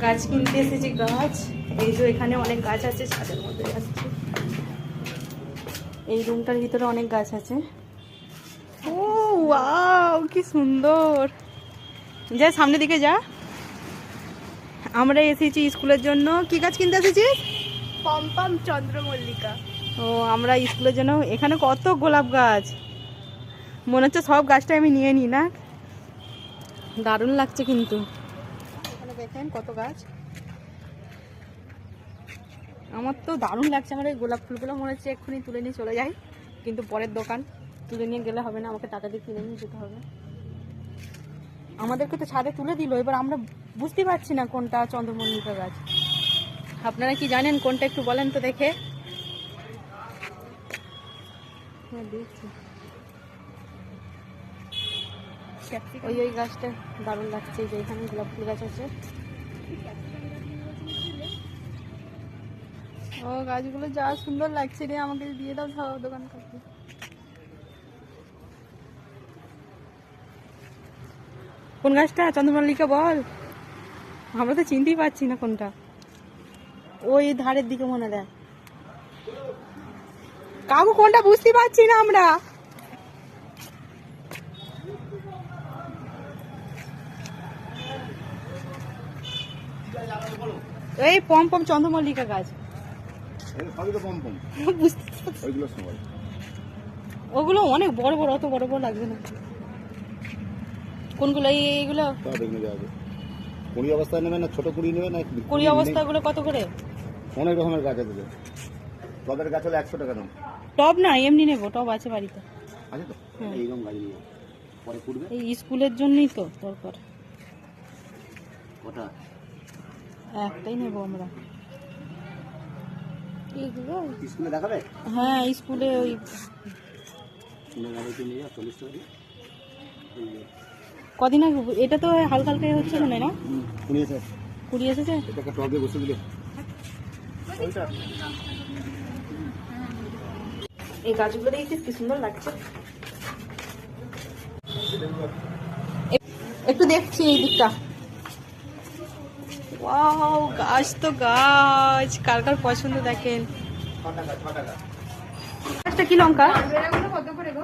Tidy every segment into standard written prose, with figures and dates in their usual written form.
গাছ কিনতে এসেছি। গাছ এই যে এখানে অনেক গাছ আছে, ছাদের মধ্যে যাচ্ছি। এই রুমটার ভিতরে অনেক গাছ আছে। ও ওয়াও, কি সুন্দর! যা সামনের দিকে যা। আমরা এসেছি স্কুলের জন্য। কি গাছ কিনতে এসেছি? পম্পম চন্দ্রমল্লিকা। ও, আমরা স্কুলের জন্য। এখানে কত গোলাপ গাছ, মনে হচ্ছে সব গাছটা আমি নিয়ে নিই না। দারুণ লাগছে কিন্তু। এখানে দেখেন কত গাছ। আমার তো দারুণ লাগছে। আমার এই গোলাপ ফুলগুলো মনে হচ্ছে এক্ষুনি তুলে নিয়ে চলে যাই, কিন্তু পরের দোকান তুলে নিয়ে গেলে হবে না, আমাকে টাকা দিয়ে কিনে নিয়ে যেতে হবে। আমাদেরকে তো ছাদে তুলে দিল, এবার আমরা বুঝতে পারছি না কোনটা চন্দ্রমল্লিকা গাছ। আপনারা কি জানেন কোনটা, একটু বলেন তো দেখে। দেখছি ওই ওই গাছটা দারুণ লাগছে, যে এখানে গোলাপ ফুল গাছ আছে। ও গাছগুলো যা সুন্দর লাগছে রে, আমাকে দিয়ে দাও সব দোকান করতে। কোন গাছটা চন্দ্রমল্লিকা বল, আমরা তো চিনতেই পারছি না কোনটা। ওই ধারের দিকে মনে দেয় কাকু, কোনটা বুঝতে পারছি না আমরা। এই পম্পম চন্দ্রমল্লিকা গাছ। ওগুলো অনেক বড় বড়, অত বড় বড় লাগবে না। কোনগুলো? এইগুলো কুড়ি অবস্থায় নেবে না, ছোট কুড়ি নেবে না? কুড়ি অবস্থাগুলো কত করে? অনেক রকমের গাছ আছে। টবের গাছ হলে 100 টাকা দাম। টব না, এমনি নেবো। টব আছে বাড়িতে। আছে তো? এইরকম গাছ নিয়ে পরে কুড়বে। এই স্কুলের জন্যই তো দরকার। ওটা একটাই নেবো আমরা। এইগুলো স্কুলে দেখাবে? হ্যাঁ, স্কুলে ওই 40 টাকা। কদিন আগে এটা তো হালকা হালকা হচ্ছে মনে না? কুড়ি এসেছে। এটাকে টবে বসে দিলে ওইটা। এই গাছগুলো দেখছিস কি সুন্দর লাগছে। একটু দেখছি এই দিকটা। ওয়াও, গাছ তো গাছ, কার কার পছন্দ দেখেন। 6 টাকা 6 টাকা। গাছটা কি লঙ্কা? কত করে গো?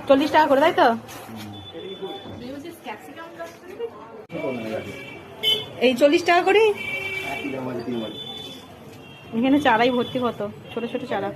40 টাকা করে, তাই তো? এই 40 টাকা করে। এখানে চারাই ভর্তি, কত ছোট ছোট চারা।